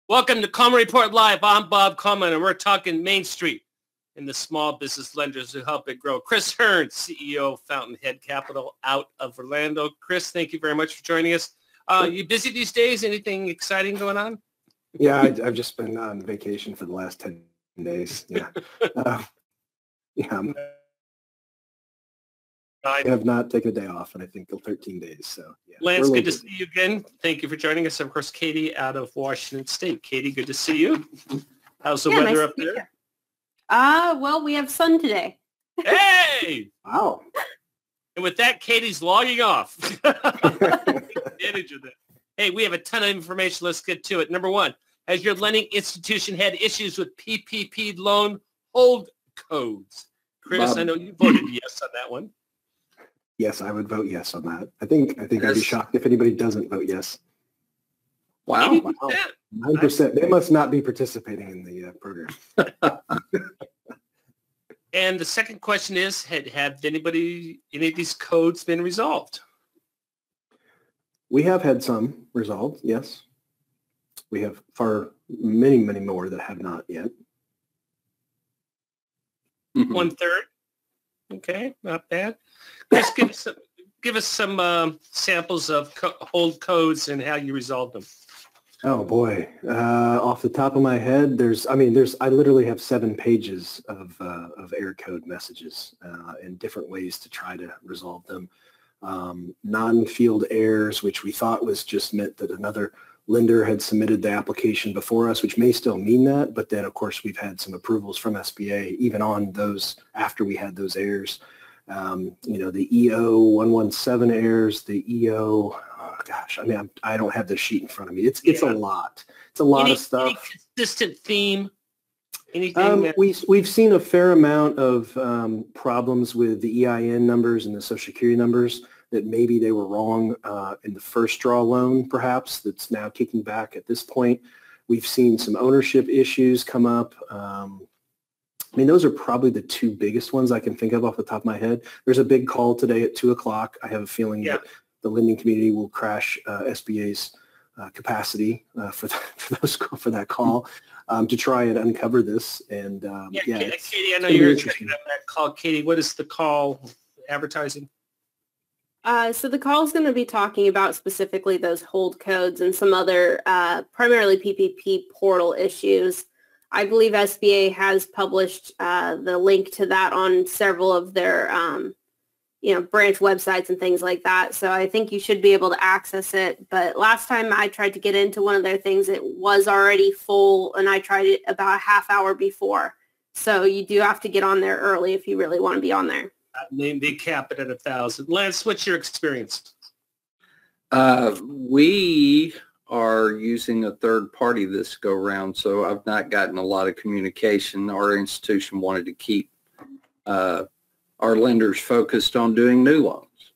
Welcome to Coleman Report Live. I'm Bob Coleman, and we're talking Main Street and the small business lenders who help it grow. Chris Hearn, CEO of Fountainhead Capital out of Orlando. Chris, thank you very much for joining us. You busy these days? Anything exciting going on? Yeah, I've just been on vacation for the last 10 days. Yeah. I have not taken a day off, and I think 13 days. So, yeah. Lance, good to see you again. Thank you for joining us. Of course, Katie out of Washington State. Katie, good to see you. How's the weather up there? Well, we have sun today. Hey! Wow. And with that, Katie's logging off. Advantage of that. Hey, we have a ton of information. Let's get to it. Number one, has your lending institution had issues with PPP loan hold codes? Chris, Bob, I know you voted yes on that one. Yes, I would vote yes on that. I think I'd be shocked if anybody doesn't vote yes. Wow. 9%. They must not be participating in the program. And the second question is, have any of these codes been resolved? We have had some resolved, yes. We have many more that have not yet. 1/3. Okay, not bad. Chris, give us some samples of hold codes and how you resolved them. Oh boy, off the top of my head, I literally have 7 pages of error code messages in different ways to try to resolve them. Non-field errors, which we thought was just meant that another lender had submitted the application before us, which may still mean that, but then of course we've had some approvals from SBA even on those after we had those errors. The EO 117 errors, the EO, I don't have the sheet in front of me. It's a lot. It's a lot of stuff. Any consistent theme? Anything? We've seen a fair amount of problems with the EIN numbers and the Social Security numbers that maybe they were wrong in the first draw loan, perhaps, that's now kicking back at this point. We've seen some ownership issues come up. Those are probably the 2 biggest ones I can think of off the top of my head. There's a big call today at 2 o'clock. I have a feeling that the lending community will crash SBA's capacity for that call to try and uncover this. And Katie, I know you're checking out that call. Katie, what is the call advertising? So the call is going to be talking about specifically those hold codes and some other primarily PPP portal issues. I believe SBA has published the link to that on several of their branch websites and things like that. So I think you should be able to access it. But last time I tried to get into one of their things, it was already full, and I tried it about a half hour before. So you do have to get on there early if you really want to be on there. They cap it at 1,000. Lance, what's your experience? We are using a third party this go round, so I've not gotten a lot of communication. Our institution wanted to keep our lenders focused on doing new loans.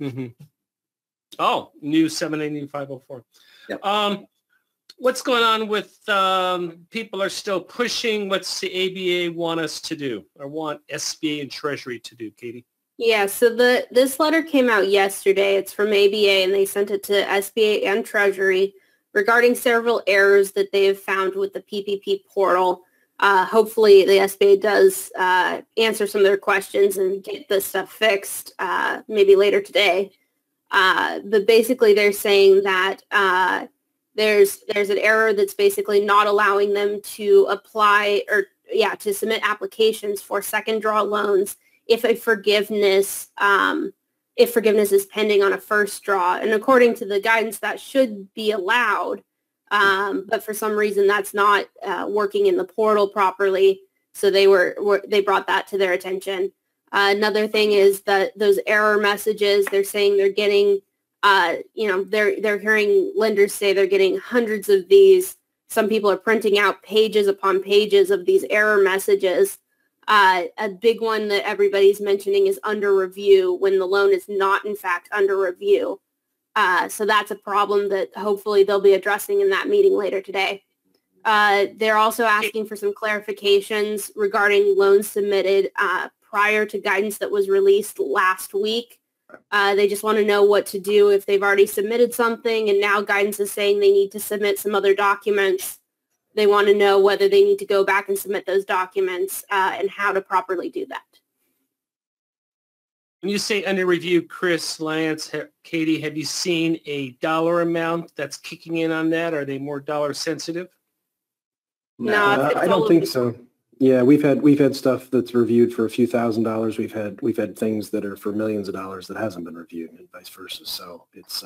Mm-hmm. Oh, new 78504. Yep. What's going on with people are still pushing? What's the ABA want us to do or want SBA and Treasury to do, Katie? Yeah, so this letter came out yesterday. It's from ABA, and they sent it to SBA and Treasury regarding several errors that they have found with the PPP portal. Hopefully, the SBA does answer some of their questions and get this stuff fixed maybe later today. But basically, they're saying that there's an error that's basically not allowing them to apply to submit applications for second draw loans if forgiveness is pending on a first draw. And according to the guidance, that should be allowed. But for some reason, that's not working in the portal properly. So they brought that to their attention. Another thing is that those error messages, they're saying they're getting, they're hearing lenders say they're getting hundreds of these. Some people are printing out pages upon pages of these error messages. A big one that everybody's mentioning is under review when the loan is not, in fact, under review. So that's a problem that hopefully they'll be addressing in that meeting later today. They're also asking for some clarifications regarding loans submitted prior to guidance that was released last week. They just want to know what to do if they've already submitted something and now guidance is saying they need to submit some other documents. They want to know whether they need to go back and submit those documents and how to properly do that. When you say under review, Chris, Lance, Katie, have you seen a dollar amount that's kicking in on that? Are they more dollar sensitive? No, I don't think so. Yeah, we've had stuff that's reviewed for a few $1,000s. We've had things that are for millions of dollars that hasn't been reviewed, and vice versa. So it's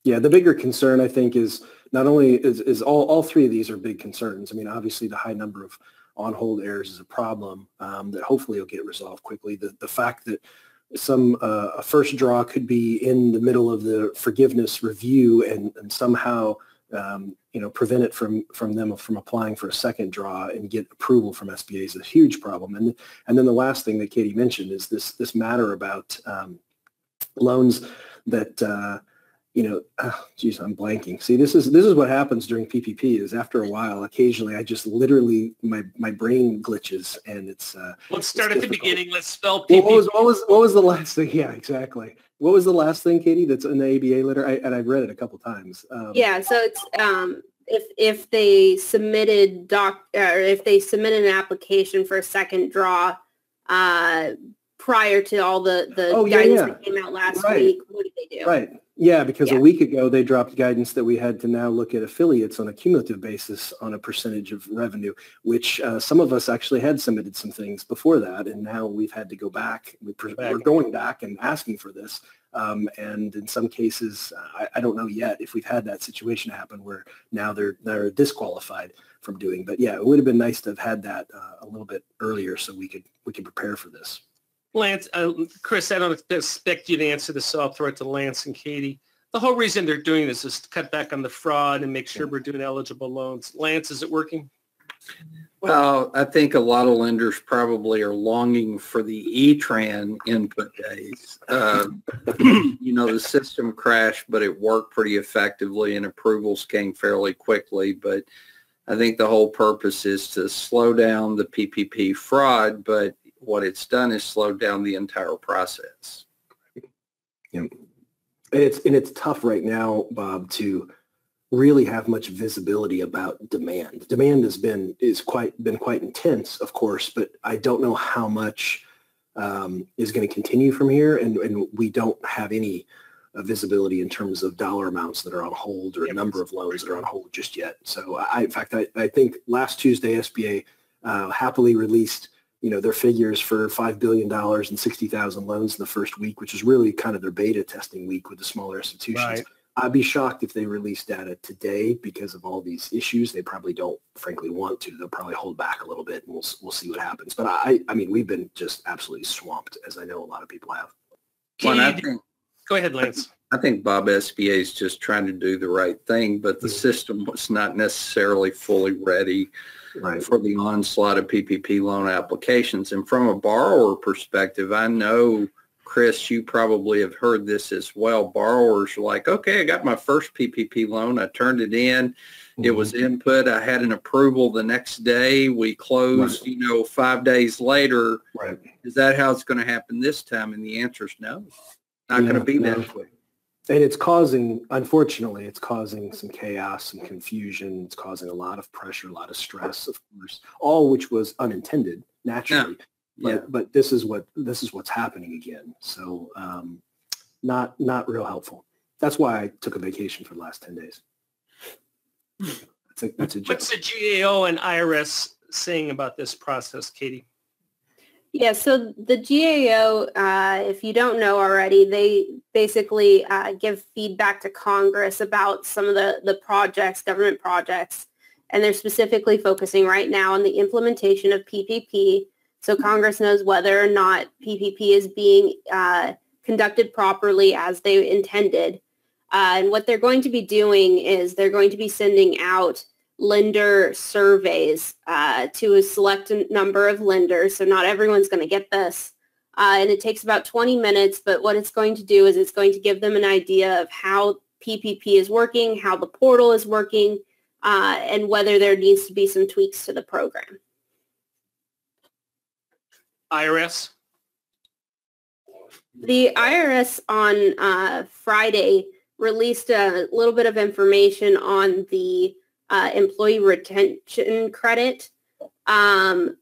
yeah, the bigger concern I think is not only is all three of these are big concerns. I mean, obviously the high number of on-hold errors is a problem that hopefully will get resolved quickly. The fact that a first draw could be in the middle of the forgiveness review and somehow prevent it from them from applying for a second draw and get approval from SBA is a huge problem. And then the last thing that Katie mentioned is this matter about loans that geez, I'm blanking. See, this is what happens during PPP is after a while, occasionally I just literally, my brain glitches and it's, let's start at the beginning. Let's spell PPP. What was the last thing? Yeah, exactly. What was the last thing, Katie, that's in the ABA letter? I've read it a couple times. Yeah. So it's, if they submitted if they submitted an application for a second draw, prior to all the guidance that came out last week, what did they do? Right. Yeah, because a week ago they dropped guidance that we had to now look at affiliates on a cumulative basis on a percentage of revenue, which some of us actually had submitted some things before that, and now we've had to go back. We're going back and asking for this, and in some cases, I don't know yet if we've had that situation happen where now they're disqualified from doing. But yeah, it would have been nice to have had that a little bit earlier so we could prepare for this. Lance, Chris, I don't expect you to answer this, so I'll throw it to Lance and Katie. The whole reason they're doing this is to cut back on the fraud and make sure we're doing eligible loans. Lance, is it working? Well, I think a lot of lenders probably are longing for the E-Tran input days. The system crashed, but it worked pretty effectively and approvals came fairly quickly. But I think the whole purpose is to slow down the PPP fraud, but what it's done is slowed down the entire process. Yeah. It's tough right now, Bob, to really have much visibility about demand. Demand has been quite intense, of course, but I don't know how much is going to continue from here, and we don't have any visibility in terms of dollar amounts that are on hold or number of loans that are on hold just yet. So in fact, I think last Tuesday SBA happily released their figures for $5 billion and 60,000 loans in the first week, which is really kind of their beta testing week with the smaller institutions. Right. I'd be shocked if they released data today because of all these issues. They probably don't, frankly, want to. They'll probably hold back a little bit, and we'll see what happens. But I mean, we've been just absolutely swamped, as I know a lot of people have. Go ahead, Lance. I think Bob, SBA is just trying to do the right thing, but the system was not necessarily fully ready for the onslaught of PPP loan applications. And from a borrower perspective, I know, Chris, you probably have heard this as well. Borrowers are like, okay, I got my first PPP loan. I turned it in. It was input. I had an approval the next day. We closed, 5 days later. Right. Is that how it's going to happen this time? And the answer is no. Not going to be that way. And unfortunately, it's causing some chaos, some confusion. It's causing a lot of pressure, a lot of stress, of course, all which was unintended naturally. Yeah. But this is what's happening again. So not real helpful. That's why I took a vacation for the last 10 days. That's a joke. What's the GAO and IRS saying about this process, Katie? Yeah, so the GAO, if you don't know already, they basically give feedback to Congress about some of the projects, government projects, and they're specifically focusing right now on the implementation of PPP, so Congress knows whether or not PPP is being conducted properly as they intended. And what they're going to be doing is they're going to be sending out lender surveys to a select number of lenders. So not everyone's going to get this. And it takes about 20 minutes, but what it's going to do is it's going to give them an idea of how PPP is working, how the portal is working, and whether there needs to be some tweaks to the program. IRS? The IRS on Friday released a little bit of information on the employee retention credit,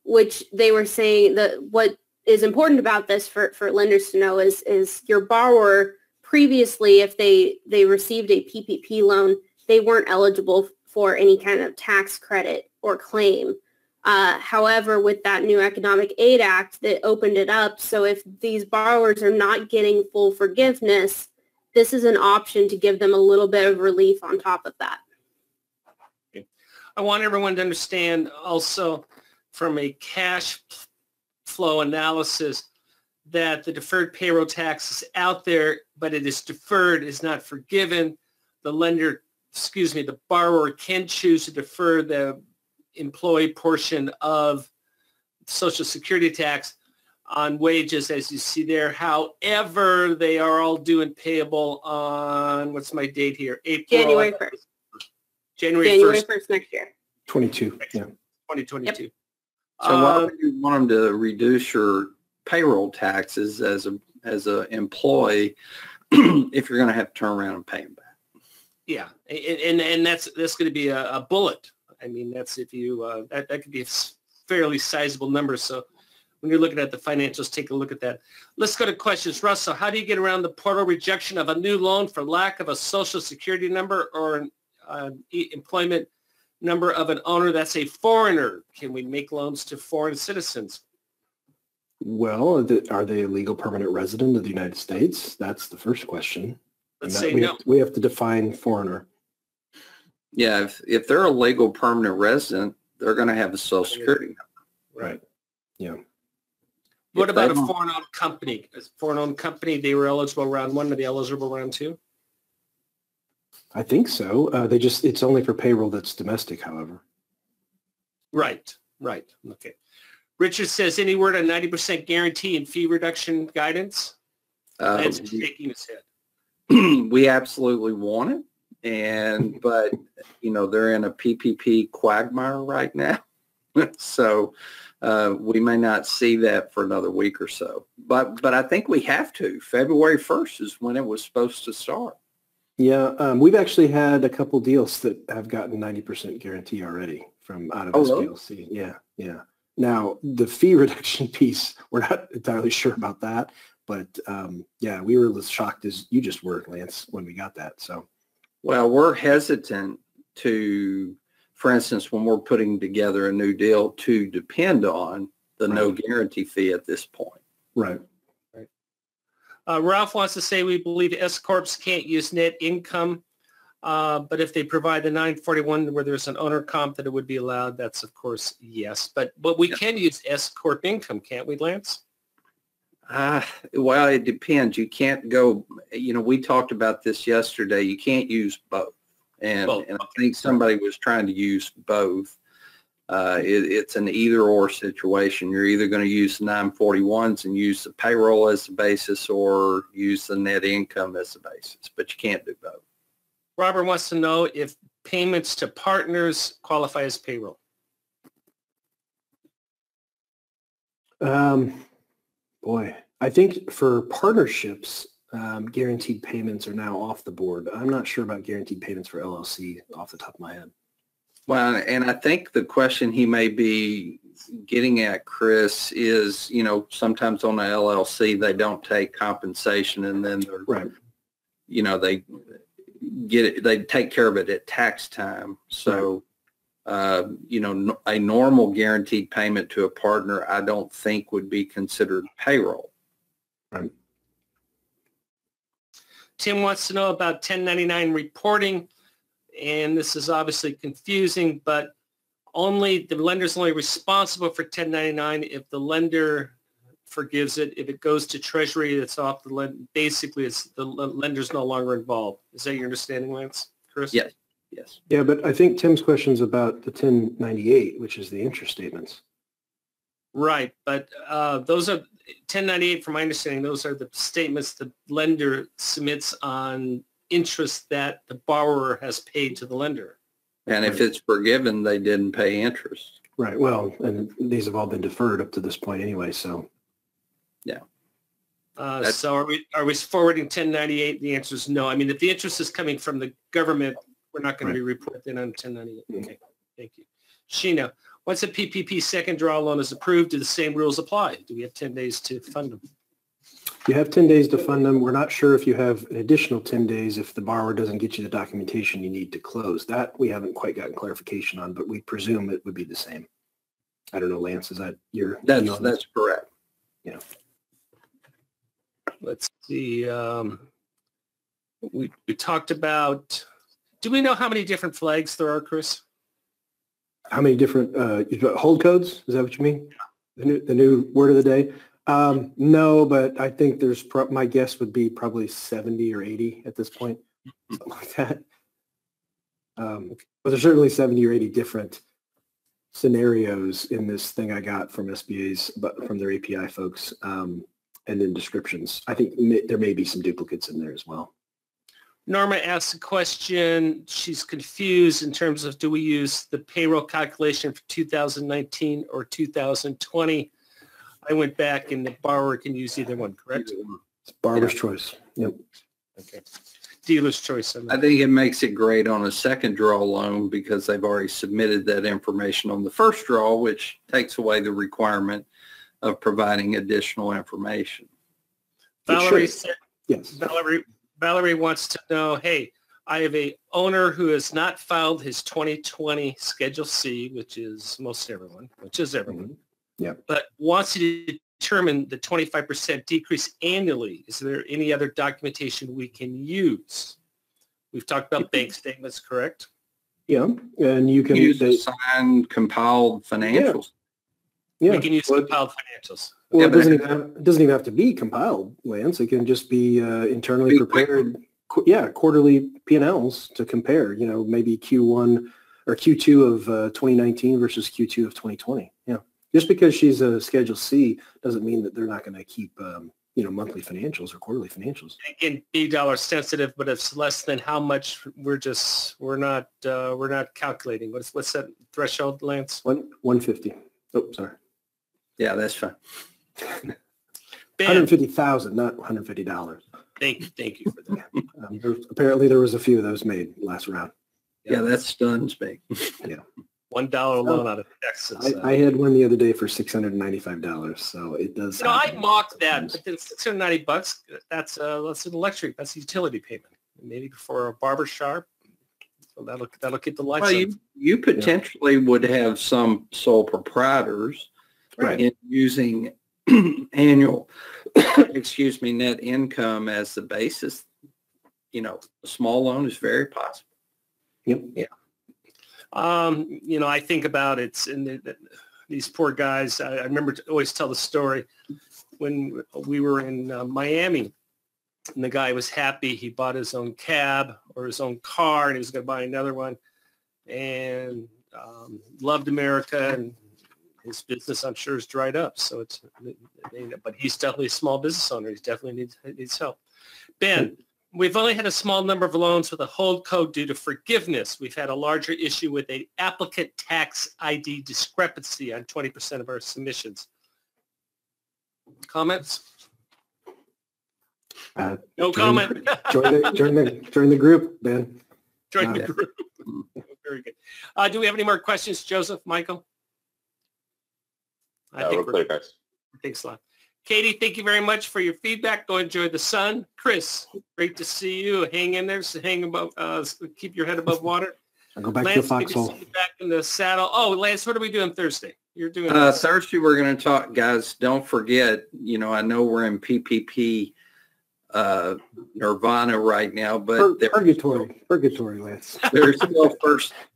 which they were saying that what is important about this for lenders to know is your borrower previously, if they received a PPP loan, they weren't eligible for any kind of tax credit or claim. However, with that new Economic Aid Act, that opened it up. So if these borrowers are not getting full forgiveness, this is an option to give them a little bit of relief on top of that. Okay. I want everyone to understand also from a cash flow analysis that the deferred payroll tax is out there, but it is deferred, is not forgiven. The borrower can choose to defer the employee portion of Social Security tax on wages, as you see there. However, they are all due and payable on, what's my date here? January 1st. January 1st next year. 22, yeah. 2022. Yep. So why would you want them to reduce your payroll taxes as a employee if you're going to have to turn around and pay them back? Yeah, and that's going to be a bullet. I mean, that's if you that could be a fairly sizable number. So when you're looking at the financials, take a look at that. Let's go to questions. Russell, how do you get around the portal rejection of a new loan for lack of a Social Security number or an employment number of an owner that's a foreigner? Can we make loans to foreign citizens? Well, are they a legal permanent resident of the United States? That's the first question. Let's say no. We have to define foreigner. Yeah, if they're a legal permanent resident, they're going to have a Social Security number. Right. Yeah. What about a foreign-owned company? A foreign-owned company, they were eligible round one. Are they eligible round two? I think so. It's only for payroll that's domestic, however. Right. Okay. Richard says, any word on 90% guarantee and fee reduction guidance? Lance is shaking his head. We absolutely want it. But they're in a PPP quagmire right now. So we may not see that for another week or so. But I think we have to. February 1st is when it was supposed to start. Yeah, we've actually had a couple deals that have gotten 90% guarantee already from out of SPLC. Really? Yeah. Now, the fee reduction piece, we're not entirely sure about that. But, we were as shocked as you just were, Lance, when we got that. So, well, we're hesitant to, for instance, when we're putting together a new deal, to depend on the no guarantee fee at this point. Right. Ralph wants to say we believe S-Corps can't use net income, but if they provide the 941 where there's an owner comp that it would be allowed, that's, of course, yes. But we can use S-Corp income, can't we, Lance? Well, it depends. You can't go, we talked about this yesterday. You can't use both. And I think somebody was trying to use both. It's an either or situation. You're either going to use the 941s and use the payroll as the basis or use the net income as the basis, but you can't do both. Robert wants to know if payments to partners qualify as payroll. Boy, I think for partnerships, guaranteed payments are now off the board. I'm not sure about guaranteed payments for LLC off the top of my head. Well, and I think the question he may be getting at, Chris, is, sometimes on the LLC, they don't take compensation and then they're, right. They get it, they take care of it at tax time. So, a normal guaranteed payment to a partner, I don't think would be considered payroll. Right. Tim wants to know about 1099 reporting, and this is obviously confusing, but the lender's only responsible for 1099 if the lender forgives it. If it goes to Treasury, it's off the lender. Basically, it's the lender's no longer involved. Is that your understanding, Lance? Chris? Yes. Yeah, but I think Tim's question is about the 1098, which is the interest statements. Right, but those are 1098, from my understanding, those are the statements the lender submits on interest that the borrower has paid to the lender. And if it's forgiven, they didn't pay interest. Right. Well, and these have all been deferred up to this point anyway, so. Yeah. So are we forwarding 1098? The answer is no. I mean, if the interest is coming from the government, We're not going to be reporting on 1098. Okay, thank you. Sheena, once a PPP second draw loan is approved, do the same rules apply? Do we have 10 days to fund them? You have 10 days to fund them. We're not sure if you have an additional 10 days if the borrower doesn't get you the documentation you need to close. That we haven't quite gotten clarification on, but we presume it would be the same. I don't know, Lance, is that your... That's correct. Yeah. Let's see. We talked about, do we know how many different flags there are, Chris? How many different hold codes? Is that what you mean? The new word of the day? No, but I think there's my guess would be probably 70 or 80 at this point, something like that. But there's certainly 70 or 80 different scenarios in this thing I got from SBA's, but from their API folks, and then descriptions. I think there may be some duplicates in there as well. Norma asked a question. She's confused in terms of, do we use the payroll calculation for 2019 or 2020? I went back and the borrower can use either one, correct? It's borrower's choice. Yep. Okay. Dealer's choice. I think it makes it great on a second draw loan because they've already submitted that information on the first draw, which takes away the requirement of providing additional information. Valerie said, yes. Valerie wants to know, hey, I have a owner who has not filed his 2020 Schedule C, which is most everyone, Yeah. but wants to determine the 25% decrease annually. Is there any other documentation we can use? We've talked about bank statements, correct? Yeah, and you can use signed, compiled financials. Yeah. We can use compiled financials. Well, it doesn't even have to be compiled, Lance. It can just be internally prepared. Quarterly P&Ls to compare. You know, maybe Q1 or Q2 of 2019 versus Q2 of 2020. Yeah, just because she's a Schedule C doesn't mean that they're not going to keep monthly financials or quarterly financials. Again, $8 sensitive, but it's less than how much we're not calculating. What's that threshold, Lance? 150. Oh, sorry. Yeah, that's fine. 150,000, not $150. Thank you for that. Apparently, there was a few of those made last round. Yeah, that stuns me. Yeah. $1 loan out of Texas. I had one the other day for $695, so it does. I mocked that, but then $690, that's an electric, that's a utility payment. Maybe for a barber shop, so that'll keep the lights on. You potentially would have some sole proprietors in using annual, net income as the basis. A small loan is very possible. Yep. Yeah. I think about it, and these poor guys. I remember to always tell the story when we were in Miami, and the guy was happy. He bought his own cab or his own car, and he was going to buy another one, and loved America, and his business, I'm sure, is dried up. So but he's definitely a small business owner. He definitely needs help. Ben. We've only had a small number of loans with a hold code due to forgiveness. We've had a larger issue with an applicant tax ID discrepancy on 20% of our submissions. Comments? No comment. Join the group, Ben. Join the group. Very good. Do we have any more questions, Joseph, Michael? I think we're clear, guys. Thanks a lot. Katie, thank you very much for your feedback. Go enjoy the sun. Chris, great to see you. Hang in there. Hang above. Keep your head above water. I'll go back Lance, to the foxhole. good to see you back in the saddle. Oh, Lance, what are we doing Thursday? You're doing Thursday. We're going to talk, guys. Don't forget. I know we're in PPP nirvana right now, but purgatory, Lance. There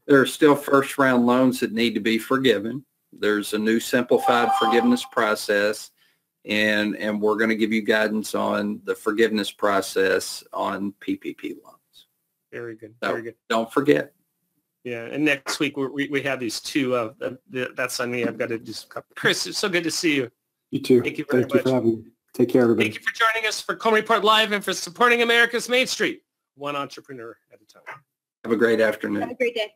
are still first round loans that need to be forgiven. There's a new simplified forgiveness process. And we're going to give you guidance on the forgiveness process on PPP loans. Very good. So very good. Don't forget. Yeah, and next week we have these two. That's on me. I've got to do some. Chris, it's so good to see you. You too. Thank you very much. Thank you for having me. Take care, everybody. Thank you for joining us for Coleman Report Live and for supporting America's Main Street, one entrepreneur at a time. Have a great afternoon. Have a great day.